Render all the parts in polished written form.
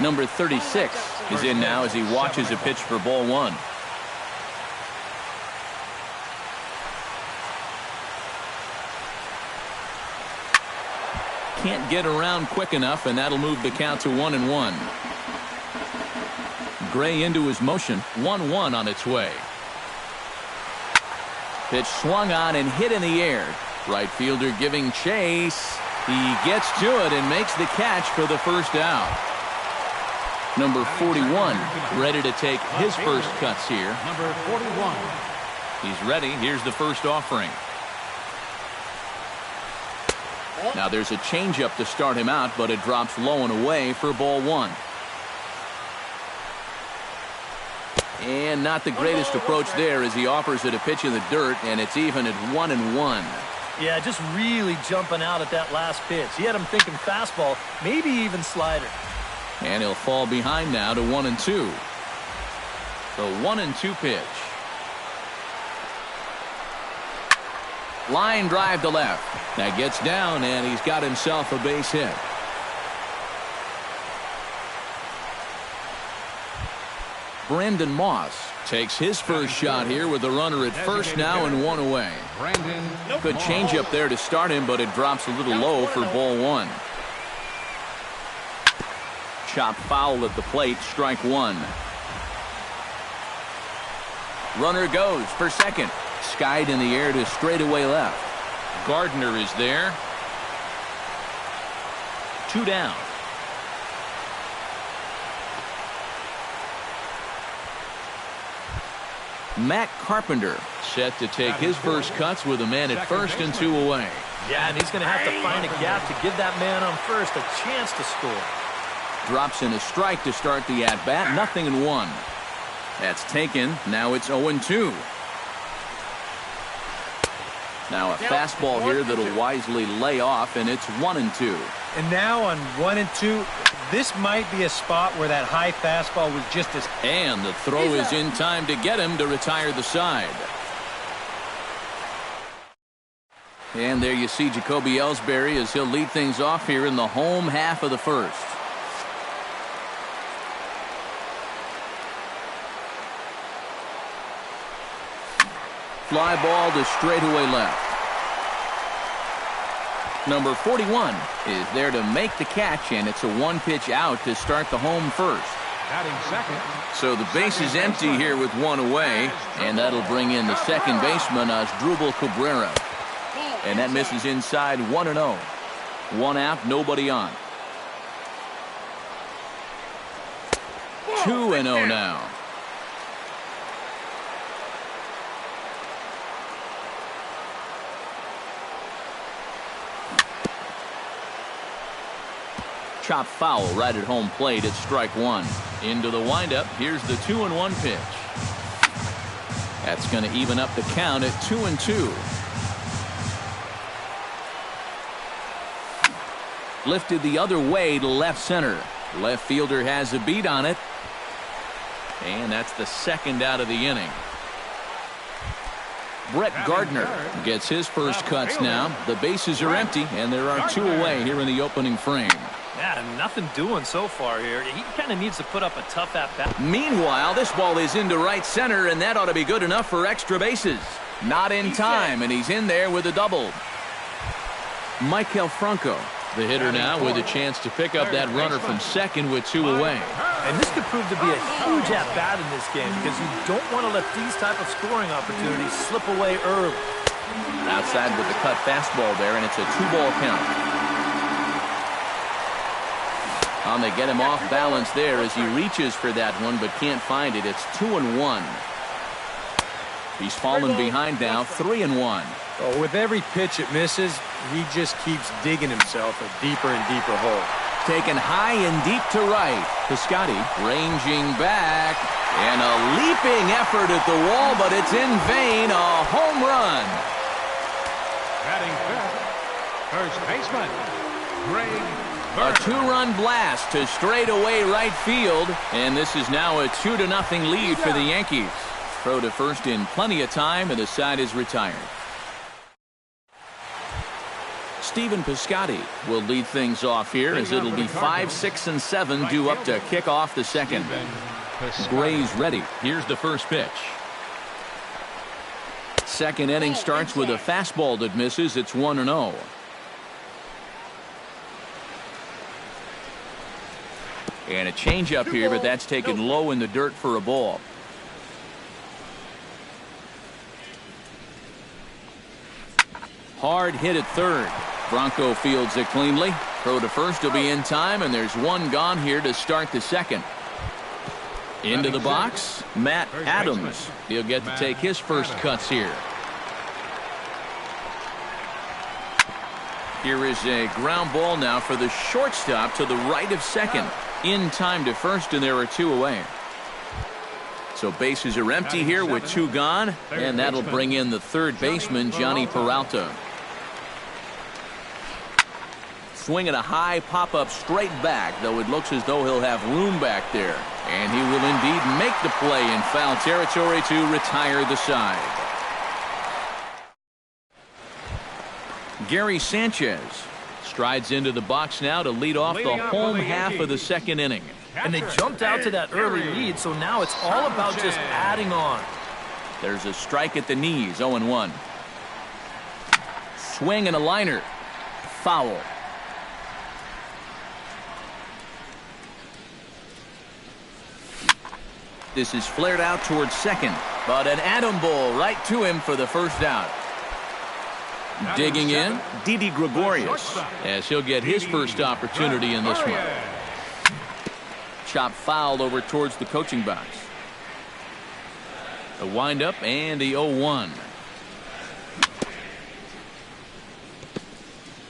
Number 36 is in now as he watches a pitch for ball one. Can't get around quick enough, and that'll move the count to 1-1. Gray into his motion. 1-1 on its way. Pitch swung on and hit in the air. Right fielder giving chase. He gets to it and makes the catch for the first out. Number 41 ready to take his first cuts here. Number 41. He's ready. Here's the first offering. Now there's a changeup to start him out, but it drops low and away for ball one. And not the greatest approach there as he offers it a pitch in the dirt, and it's even at 1-1. Yeah, just really jumping out at that last pitch. He had him thinking fastball, maybe even slider. And he'll fall behind now to 1-2. The 1-2 pitch. Line drive to left. That gets down, and he's got himself a base hit. Brandon Moss takes his first shot here with the runner at first now and one away. Good change up there to start him, but it drops a little low for ball one. Chop foul at the plate, strike one. Runner goes for second. Skied in the air to straightaway left. Gardner is there. 2 down. Matt Carpenter set to take his first cuts with a man at first and 2 away. Yeah, and he's going to have to find a gap to give that man on first a chance to score. Drops in a strike to start the at-bat. 0-1. That's taken. Now it's 0-2. Now a fastball here that'll wisely lay off, and it's 1-2. And now on 1-2, this might be a spot where that high fastball was just as... And the throw is in time to get him to retire the side. And there you see Jacoby Ellsbury as he'll lead things off here in the home half of the first. Fly ball to straightaway left. Number 41 is there to make the catch, and it's a 1-pitch out to start the home first. So the base is empty here with 1 away, and that'll bring in the second baseman, Asdrubal Cabrera. And that misses inside 1-0. 1 out, nobody on. 2-0 now. Chop foul right at home plate at strike one. Into the windup. Here's the 2-1 pitch. That's going to even up the count at 2-2. Lifted the other way to left center. Left fielder has a beat on it. And that's the second out of the inning. Brett Gardner gets his first cuts now. The bases are empty, and there are 2 away here in the opening frame. Yeah, nothing doing so far here. He kind of needs to put up a tough at-bat. Meanwhile, this ball is into right center, and that ought to be good enough for extra bases. Not in time, and he's in there with a double. Michael Franco, the hitter now, with a chance to pick up that runner from second with 2 away. And this could prove to be a huge at-bat in this game because you don't want to let these type of scoring opportunities slip away early. Outside with the cut fastball there, and it's a 2-ball count. And they get him off balance there as he reaches for that one but can't find it. It's 2-1. He's fallen behind now, 3-1. Oh, with every pitch it misses, he just keeps digging himself a deeper and deeper hole. Taken high and deep to right. Piscotty ranging back. And a leaping effort at the wall, but it's in vain. A home run. Batting fifth, first baseman, Greg. A 2-run blast to straightaway right field, and this is now a 2-0 lead for the Yankees. Throw to first in plenty of time, and the side is retired. Stephen Piscotty will lead things off here, as it'll be 5, 6, and 7 due up to kick off the second. Gray's ready. Here's the first pitch. Second inning starts with a fastball that misses. It's 1-0. And a changeup here, but that's taken low in the dirt for a ball. Hard hit at third. Bronco fields it cleanly. Throw to first will be in time, and there's one gone here to start the second. Into the box, Matt Adams. He'll get to take his first cuts here. Here is a ground ball now for the shortstop to the right of second. In time to first, and there are 2 away. So bases are empty here with 2 gone, and that'll bring in the third baseman, Johnny Peralta. Swinging a high pop-up straight back, though it looks as though he'll have room back there. And he will indeed make the play in foul territory to retire the side. Gary Sanchez strides into the box now to lead off the home half of the second inning. And they jumped out to that early lead, so now it's all about just adding on. There's a strike at the knees, 0-1. Swing and a liner. Foul. This is flared out towards second, but an atom ball right to him for the first out. Digging in, Didi Gregorius, as he'll get his first opportunity in this one. Chop foul over towards the coaching box. A windup and the 0-1.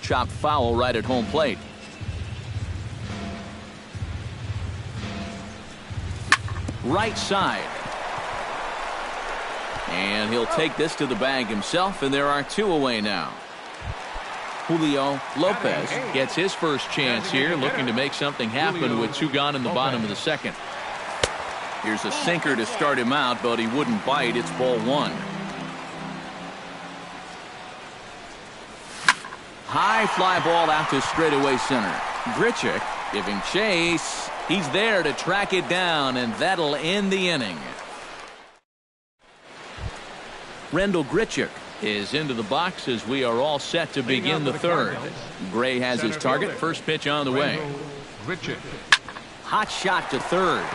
Chop foul right at home plate. Right side. And he'll take this to the bag himself, and there are 2 away now. Julio Lopez gets his first chance here, looking to make something happen with 2 gone in the bottom of the second. Here's a sinker to start him out, but he wouldn't bite. It's ball 1. High fly ball out to straightaway center. Grichuk giving chase. He's there to track it down, and that'll end the inning. Rendell Grichuk is into the box as we are all set to begin the third. Gray has his target. First pitch on the way. Hot shot to third.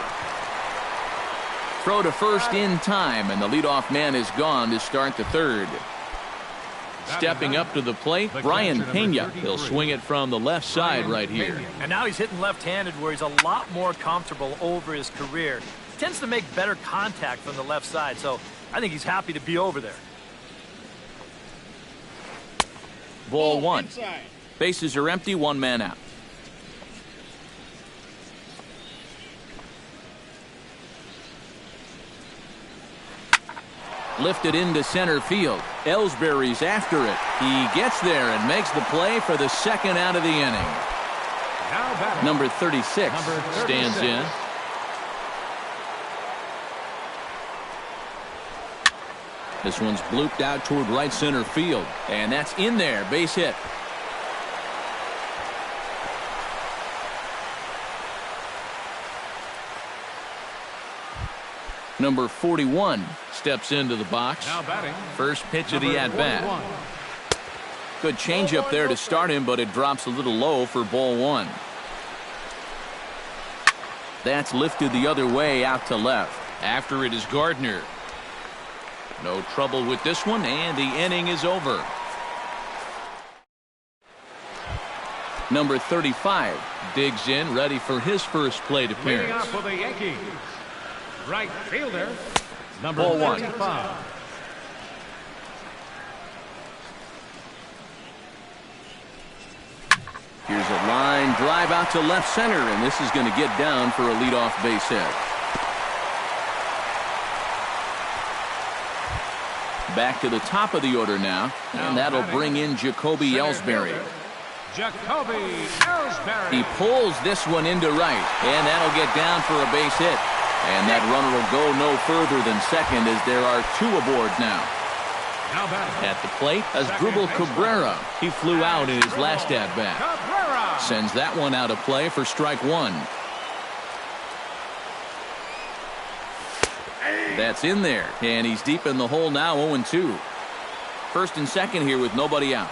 Throw to first in time, and the leadoff man is gone to start the third. Stepping up to the plate, Brian Pena. He'll swing it from the left side right here. And now he's hitting left-handed, where he's a lot more comfortable over his career. He tends to make better contact from the left side, so I think he's happy to be over there. Ball 1. Bases are empty, 1 man out. Lifted into center field. Ellsbury's after it. He gets there and makes the play for the second out of the inning. Number 36 stands in. This one's blooped out toward right center field, and that's in there. Base hit. Number 41 steps into the box. First pitch of the at-bat. Good changeup there to start him, but it drops a little low for ball 1. That's lifted the other way out to left. After it is Gardner. No trouble with this one, and the inning is over. Number 35 digs in, ready for his first plate appearance. Leading off for the Yankees, right fielder, number Ball 1. 35. Here's a line drive out to left center, and this is going to get down for a leadoff base hit. Back to the top of the order now, and that'll bring in Jacoby Ellsbury. Jacoby Ellsbury. He pulls this one into right, and that'll get down for a base hit. And that runner will go no further than second, as there are 2 aboard now. Now batting. At the plate, Asdrubal Cabrera. He flew out in his last at-bat. Cabrera. Sends that one out of play for strike one. That's in there, and he's deep in the hole now, 0-2. First and second here with nobody out.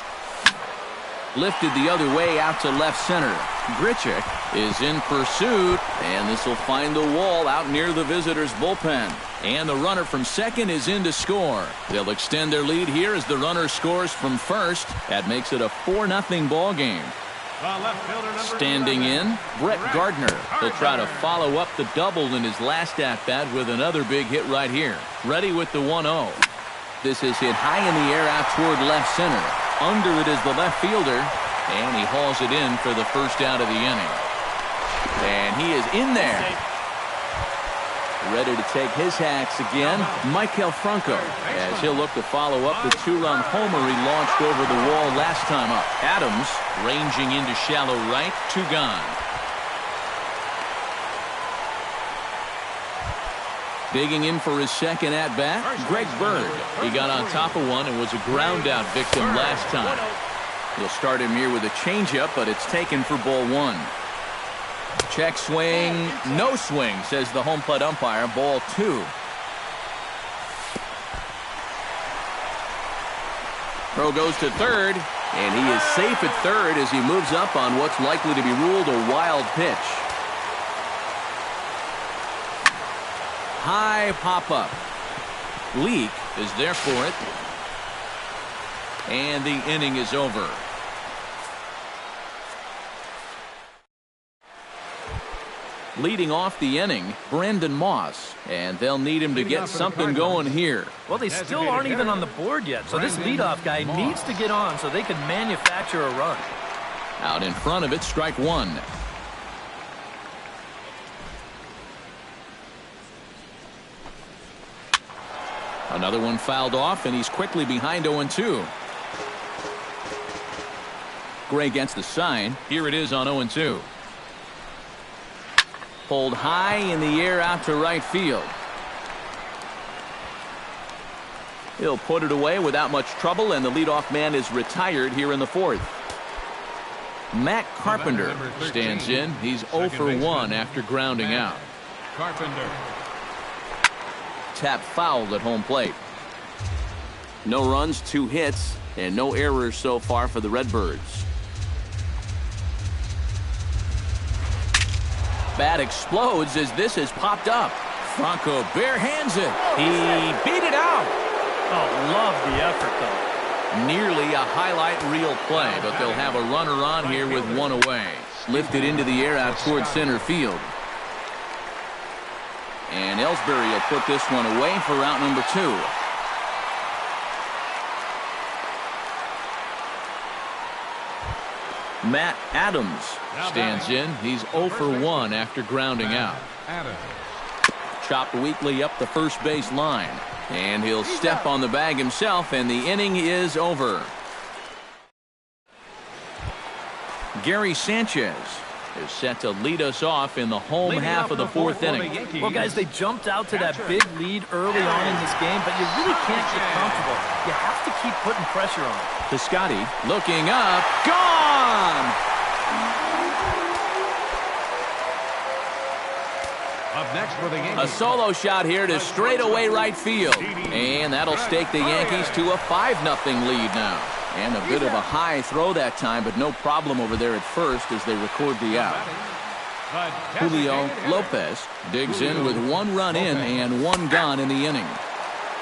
Lifted the other way out to left center. Grichuk is in pursuit, and this will find the wall out near the visitors' bullpen. And the runner from second is in to score. They'll extend their lead here as the runner scores from first. That makes it a 4-0 ball game. Standing in, Brett Gardner. He'll try to follow up the double in his last at-bat with another big hit right here. Ready with the 1-0. This is hit high in the air out toward left center. Under it is the left fielder, and he hauls it in for the first out of the inning. And he is in there. Ready to take his hacks again, Maikel Franco, as he'll look to follow up the two-run homer he launched over the wall last time up. Adams ranging into shallow right, 2 gone. Digging in for his second at-bat, Greg Bird. He got on top of one and was a ground-out victim last time. He'll start him here with a changeup, but it's taken for ball 1. Check swing, no swing, says the home plate umpire, ball 2. Throw goes to third, and he is safe at third as he moves up on what's likely to be ruled a wild pitch. High pop-up. Leak is there for it. And the inning is over. Leading off the inning, Brandon Moss. And they'll need him to get something going here. Well, they still aren't even on the board yet, so this leadoff guy needs to get on so they can manufacture a run. Out in front of it, strike one. Another one fouled off, and he's quickly behind 0-2. Gray gets the sign. Here it is on 0-2. Pulled high in the air out to right field. He'll put it away without much trouble, and the leadoff man is retired here in the fourth. Matt Carpenter stands in. He's 0 for 1 after grounding out. Carpenter. Tap fouled at home plate. No runs, 2 hits, and no errors so far for the Redbirds. Bat explodes as this has popped up. Franco barehands it. He beat it out. Oh, love the effort, though. Nearly a highlight reel play, but they'll have a runner on here with 1 away. Lifted into the air out toward center field. And Ellsbury will put this one away for out number 2. Matt Adams stands in. He's 0 for 1 after grounding out. Chopped weakly up the first base line. And he'll step on the bag himself, and the inning is over. Gary Sanchez is set to lead us off in the home half of the fourth inning. Well, guys, they jumped out to that big lead early on in this game, but you really can't get comfortable. You have to keep putting pressure on. Piscotty looking up. Gone! Up next for the game. A solo shot here to straightaway right field. And that'll stake the Yankees to a 5-0 lead now. And a bit of a high throw that time, but no problem over there at first as they record the out. Julio Lopez digs in with 1 run in and 1 gone in the inning.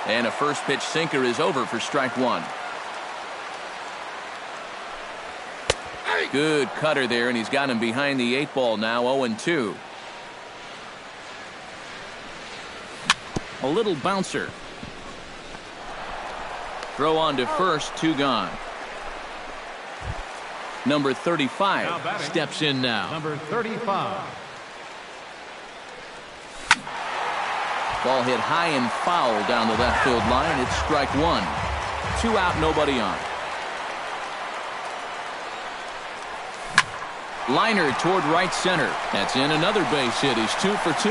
And a first pitch sinker is over for strike 1. Good cutter there, and he's got him behind the 8 ball now, 0-2. A little bouncer. Throw on to first, 2 gone. Number 35 steps in now. Number 35. Ball hit high and foul down the left field line. It's strike 1. 2 out, nobody on. Liner toward right center. That's in another base hit. He's 2 for 2.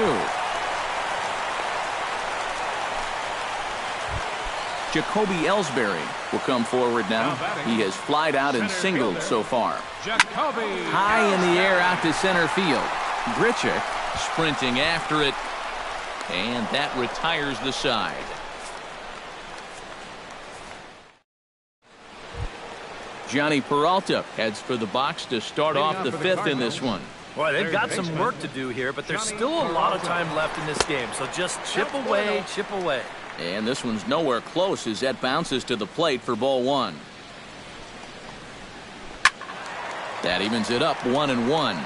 Jacoby Ellsbury will come forward now. He has flied out and singled so far. High in the air out to center field. Grichuk sprinting after it, and that retires the side. Johnny Peralta heads for the box to start off the fifth in this one. Boy, they've got some work to do here, but there's still a lot of time left in this game, so just chip away, chip away. And this one's nowhere close as that bounces to the plate for ball one. That evens it up 1-1.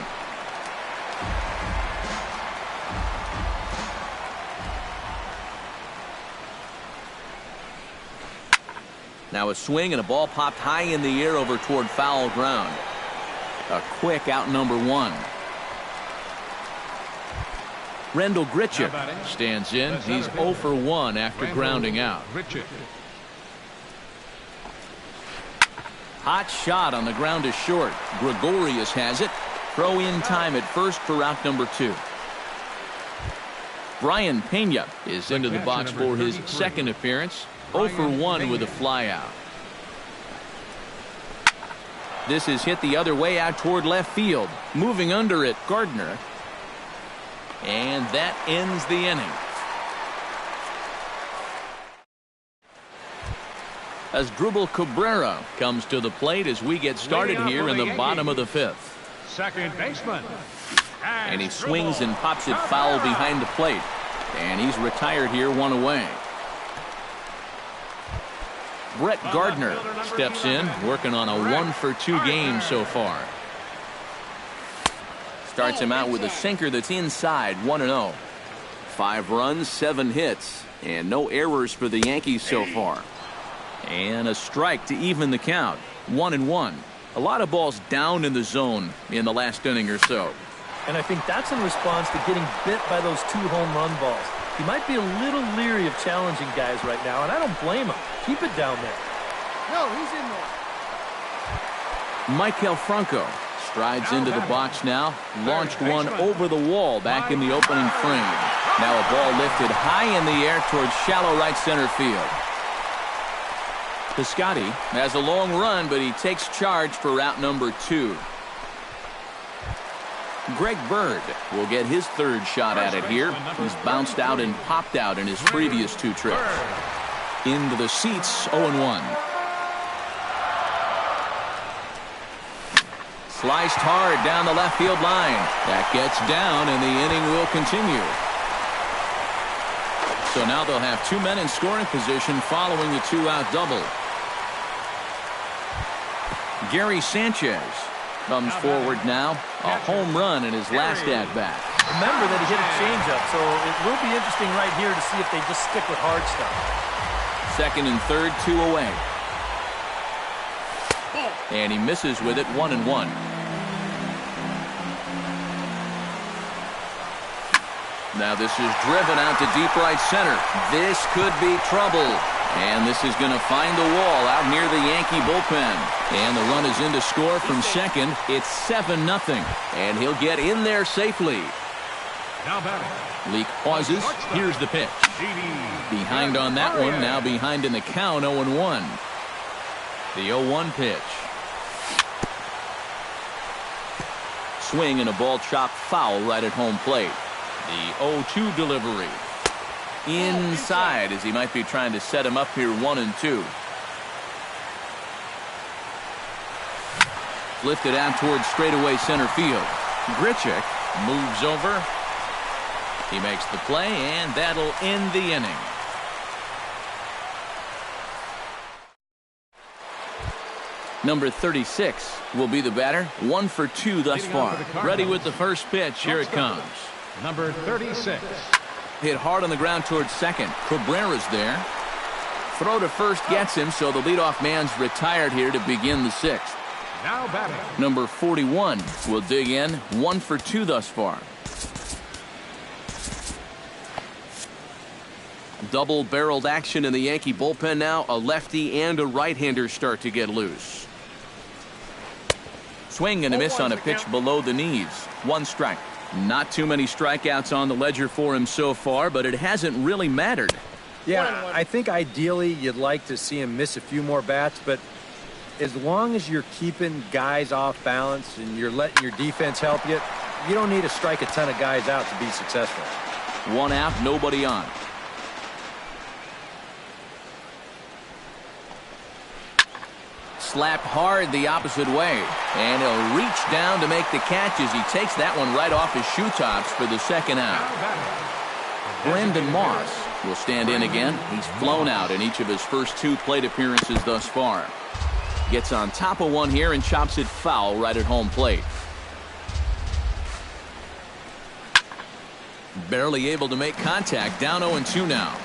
Now a swing and a ball popped high in the air over toward foul ground. A quick out number one. Rendell Grichuk stands in. He's 0 for 1 after grounding out. Hot shot on the ground to short. Gregorius has it. Throw in time at first for out number 2. Brian Pena is into the box for his second appearance. 0 for 1 with a flyout. This is hit the other way out toward left field. Moving under it, Gardner. And that ends the inning. Asdrubal Cabrera comes to the plate as we get started here in the bottom of the fifth. Second baseman. And he swings and pops it foul behind the plate. And he's retired here, 1 away. Brett Gardner steps in, working on a 1 for 2 game so far. Starts him out with a sinker that's inside, 1-0. 5 runs, 7 hits, and no errors for the Yankees so far. And a strike to even the count, 1-1. A lot of balls down in the zone in the last inning or so. And I think that's in response to getting bit by those 2 home run balls. He might be a little leery of challenging guys right now, and I don't blame him. Keep it down there. No, he's in there. Maikel Franco strides into the box now. Launched one over the wall back in the opening frame. Now a ball lifted high in the air towards shallow right center field. Piscotty has a long run, but he takes charge for route number 2. Greg Bird will get his third shot at it here. He's bounced out and popped out in his previous 2 trips. Into the seats, 0-1. Sliced hard down the left field line. That gets down, and the inning will continue. So now they'll have 2 men in scoring position following the 2-out double. Gary Sanchez comes forward now. A home run in his last at-bat. Remember that he hit a changeup, so it will be interesting right here to see if they just stick with hard stuff. Second and third, 2 away. And he misses with it, 1-1. Now this is driven out to deep right center. This could be trouble. And this is going to find the wall out near the Yankee bullpen. And the run is in to score from second. It's 7-0. And he'll get in there safely. Now batting. Leak pauses. Here's the pitch. Behind on that one. Now behind in the count, 0-1. The 0-1 pitch. Swing and a ball chopped foul right at home plate. The 0-2 delivery. Inside as he might be trying to set him up here 1-2. Lifted out towards straightaway center field. Grichuk moves over. He makes the play, and that'll end the inning. Number 36 will be the batter. 1 for 2 thus far. Ready with the first pitch. Here it comes. Number 36. Hit hard on the ground towards second. Cabrera's there. Throw to first gets him, so the leadoff man's retired here to begin the 6th. Now batting. Number 41 will dig in. 1 for 2 thus far. Double-barreled action in the Yankee bullpen now. A lefty and a right-hander start to get loose. Swing and a miss on a pitch below the knees. 1 strike. Not too many strikeouts on the ledger for him so far, but it hasn't really mattered. Yeah, I think ideally you'd like to see him miss a few more bats, but as long as you're keeping guys off balance and you're letting your defense help you, you don't need to strike a ton of guys out to be successful. One out, nobody on. Slapped hard the opposite way, and he'll reach down to make the catch as he takes that one right off his shoe tops for the second out. Brandon Moss will stand in again. He's flown out in each of his first 2 plate appearances thus far. Gets on top of one here and chops it foul right at home plate. Barely able to make contact, down 0-2 now.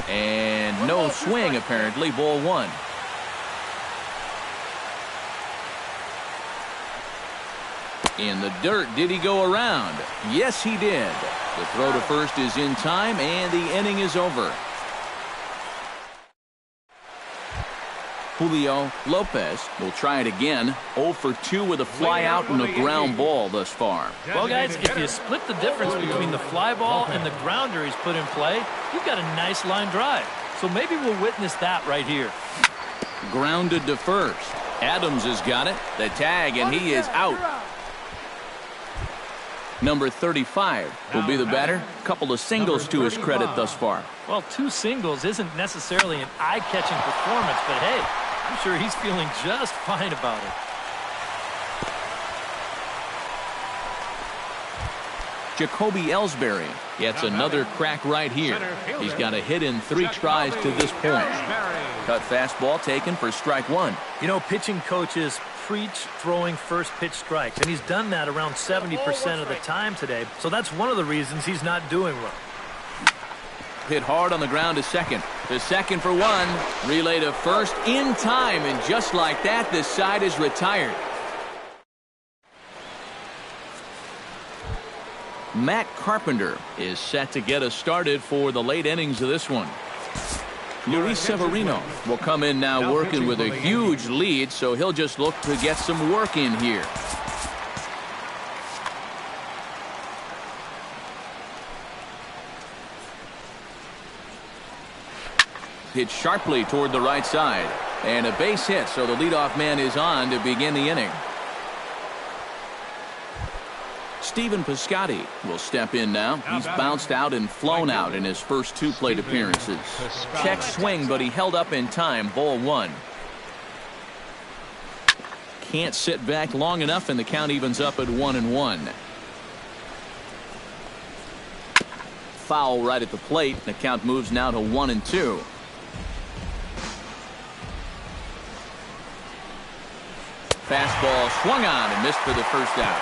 And no swing apparently, ball 1. In the dirt, did he go around? Yes, he did. The throw to first is in time, and the inning is over. Julio Lopez will try it again. 0 for 2 with a fly out and a ground ball thus far. Well, guys, if you split the difference between the fly ball and the grounder he's put in play, you've got a nice line drive. So maybe we'll witness that right here. Grounded to first. Adams has got it. The tag, and he is out. Number 35 will be the batter. Couple of singles to his credit thus far. Well, 2 singles isn't necessarily an eye-catching performance, but hey, I'm sure he's feeling just fine about it. Jacoby Ellsbury gets another crack right here. He's got a hit in 3 tries to this point. Cut fastball taken for strike 1. You know, pitching coaches preach throwing first pitch strikes, and he's done that around 70% of the time today. So that's one of the reasons he's not doing well. Hit hard on the ground to second. To second for 1. Relay to first in time, and just like that, this side is retired. Matt Carpenter is set to get us started for the late innings of this one. Luis Severino will come in now working with a huge lead, so he'll just look to get some work in here. Hit sharply toward the right side, and a base hit, so the leadoff man is on to begin the inning. Stephen Piscotty will step in now. He's bounced out and flown out in his first 2 plate appearances. Check swing, but he held up in time. Ball 1. Can't sit back long enough, and the count evens up at 1-1. Foul right at the plate. The count moves now to 1-2. Fastball swung on and missed for the first out.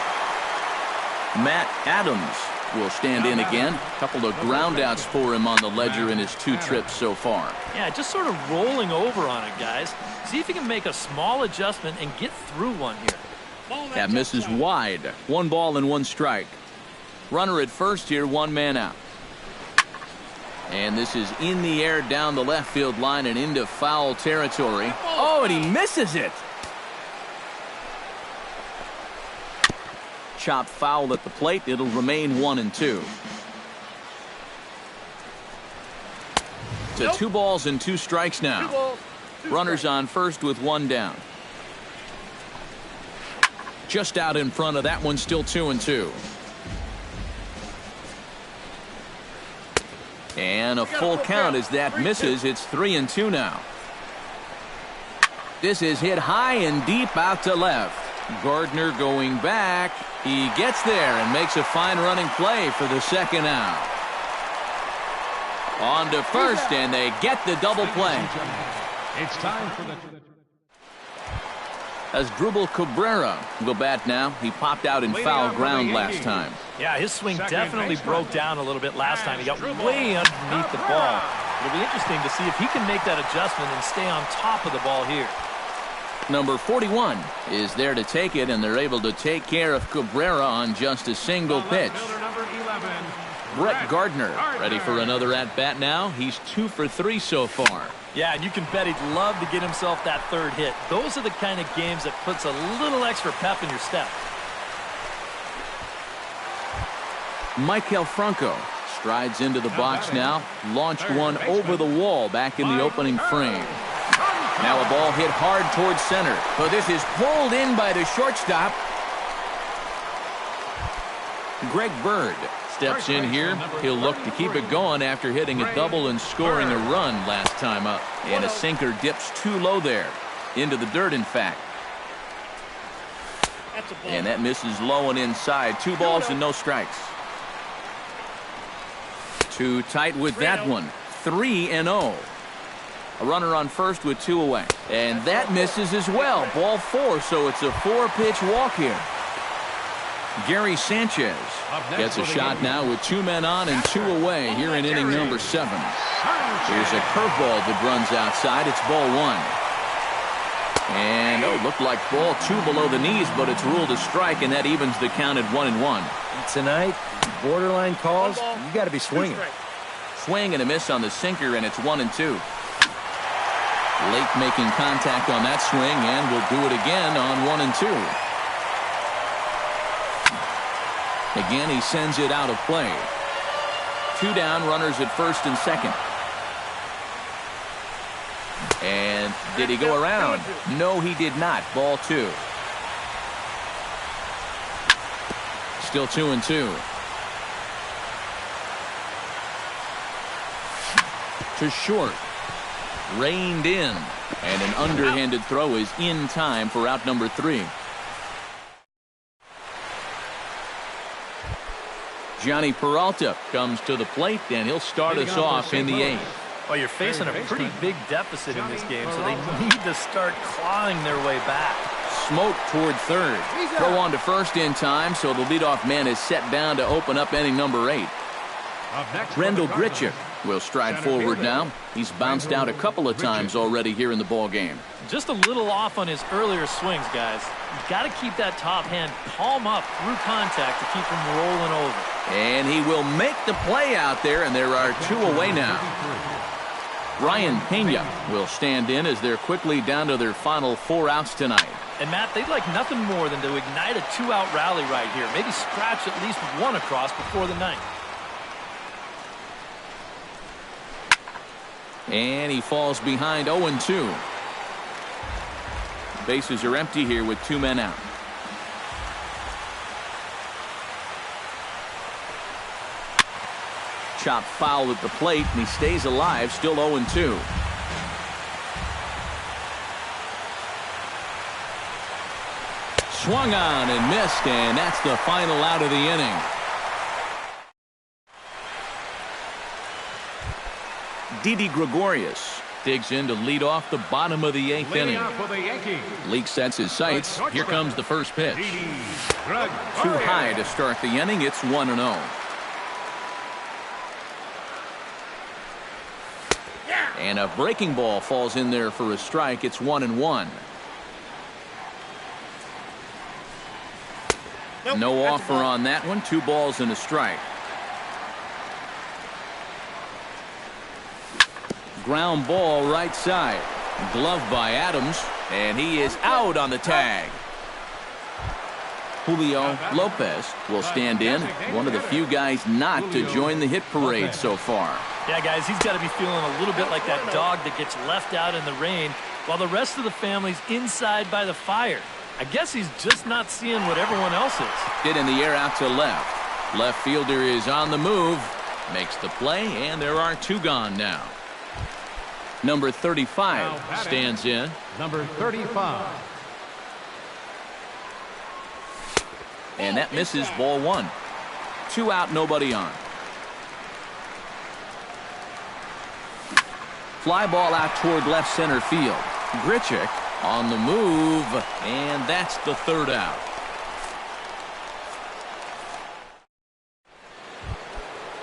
Matt Adams will stand in again. A couple of groundouts for him on the ledger in his 2 trips so far. Yeah, just sort of rolling over on it, guys. See if he can make a small adjustment and get through one here. That misses wide. 1 ball and 1 strike. Runner at first here, 1 man out. And this is in the air down the left field line and into foul territory. Oh, and he misses it. Chop foul at the plate. It'll remain 1-2. To 2 balls and 2 strikes now. Runners on first with 1 down. Just out in front of that one, still 2-2. And a full count as that misses. It's 3-2 now. This is hit high and deep out to left. Gardner going back. He gets there and makes a fine running play for the second out. On to first, and they get the double play. It's time for the... Asdrubal Cabrera will bat now. He popped out in foul ground last time. Yeah, his swing definitely broke down a little bit last time. He got way underneath the ball. It'll be interesting to see if he can make that adjustment and stay on top of the ball here. Number 41 is there to take it, and they're able to take care of Cabrera on just a single pitch. Brett Gardner ready for another at-bat now. He's 2 for 3 so far. Yeah, and you can bet he'd love to get himself that 3rd hit. Those are the kind of games that puts a little extra pep in your step. Michael Franco strides into the box now. Launched one over the wall back in the opening frame. Now a ball hit hard towards center. But this is pulled in by the shortstop. Greg Bird steps in here. He'll look to keep it going after hitting a double and scoring a run last time up. And a sinker dips too low there. Into the dirt, in fact. And that misses low and inside. 2 balls and no strikes. Too tight with that one. 3-0. A runner on first with 2 away. And that misses as well. Ball 4, so it's a 4-pitch walk here. Gary Sanchez gets a shot now with 2 men on and 2 away here in inning number 7. Here's a curveball that runs outside. It's ball 1. And, looked like ball 2 below the knees, but it's ruled a strike, and that evens the count at 1-1. Tonight, borderline calls, you got to be swinging. Swing and a miss on the sinker, and it's 1-2. Late making contact on that swing, and will do it again on 1-2. Again, he sends it out of play. 2 down, runners at first and second. And did he go around? No, he did not. Ball 2. Still 2-2. To short. Reined in. And an underhanded throw is in time for out number 3. Johnny Peralta comes to the plate, and he'll start us off in the 8th. Well, you're facing a pretty big deficit in this game, so they need to start clawing their way back. Smoke toward third. Throw on to first in time, so the leadoff man is set down to open up inning number 8. Rendell Grichuk will stride forward now. He's bounced out a couple of times already here in the ball game. Just a little off on his earlier swings, guys. You've got to keep that top hand palm up through contact to keep him rolling over. And he will make the play out there, and there are 2 away now. Ryan Pena will stand in as they're quickly down to their final 4 outs tonight. And, Matt, they'd like nothing more than to ignite a 2-out rally right here. Maybe scratch at least 1 across before the 9th. And he falls behind 0-2. Bases are empty here with 2 men out. Chop foul at the plate, and he stays alive, still 0-2. Swung on and missed, and that's the final out of the inning. Didi Gregorius digs in to lead off the bottom of the 8th inning. Leake sets his sights. Here comes the first pitch. Too high to start the inning. It's 1-0. And a breaking ball falls in there for a strike. It's 1-1. No offer on that one. 2 balls and a strike. Ground ball right side. Glove by Adams, and he is out on the tag. Julio Lopez will stand in, one of the few guys not to join the hit parade so far. Yeah, guys, he's got to be feeling a little bit like that dog that gets left out in the rain while the rest of the family's inside by the fire. I guess he's just not seeing what everyone else is. Hit in the air out to left. Left fielder is on the move, makes the play, and there are 2 gone now. Number 35 stands in. Number 35. And that misses ball 1. 2 out, nobody on. Fly ball out toward left center field. Grichuk on the move, and that's the 3rd out.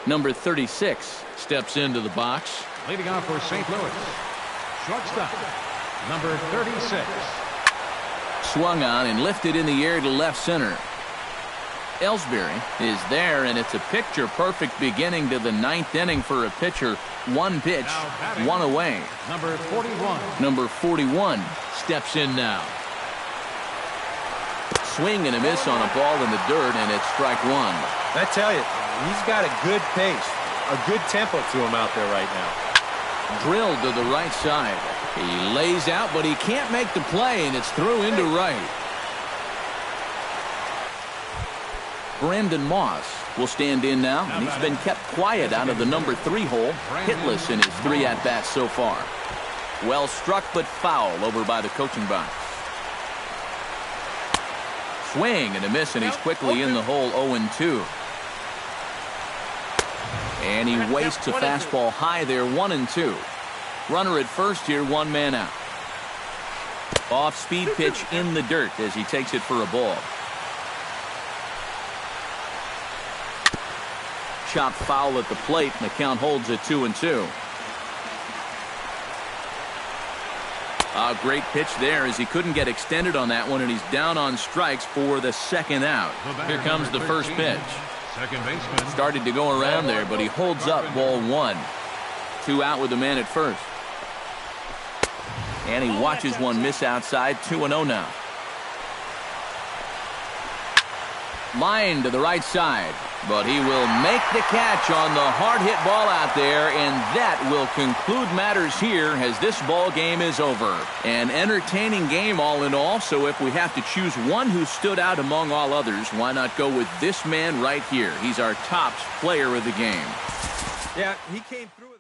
Number 36 steps into the box. Leading off for St. Louis, shortstop, number 36. Swung on and lifted in the air to left center. Ellsbury is there, and it's a picture-perfect beginning to the 9th inning for a pitcher. 1 pitch, 1 away. Number 41. Number 41 steps in now. Swing and a miss on a ball in the dirt, and it's strike 1. I tell you, He's got a good pace, a good tempo to him out there right now. Drilled to the right side. He lays out, but he can't make the play, and it's through into right. Brendan Moss will stand in now, and he's been kept quiet out of the number 3 hole, hitless in his 3 at-bats so far. Well struck, but foul over by the coaching box. Swing and a miss, and he's quickly in the hole 0-2. And he wastes a fastball high there, 1-2. Runner at first here, 1 man out. Off-speed pitch in the dirt as he takes it for a ball. Chop foul at the plate, and the count holds at 2-2. A great pitch there as he couldn't get extended on that one, and he's down on strikes for the 2nd out. Here comes the first pitch. Second baseman. Started to go around there, but he holds up ball 1. 2 out with the man at first. And he watches one miss outside, 2-0 now. Line to the right side, but he will make the catch on the hard hit ball out there, and that will conclude matters here as this ball game is over. An entertaining game all in all, so if we have to choose one who stood out among all others, why not go with this man right here? He's our top player of the game. Yeah, he came through.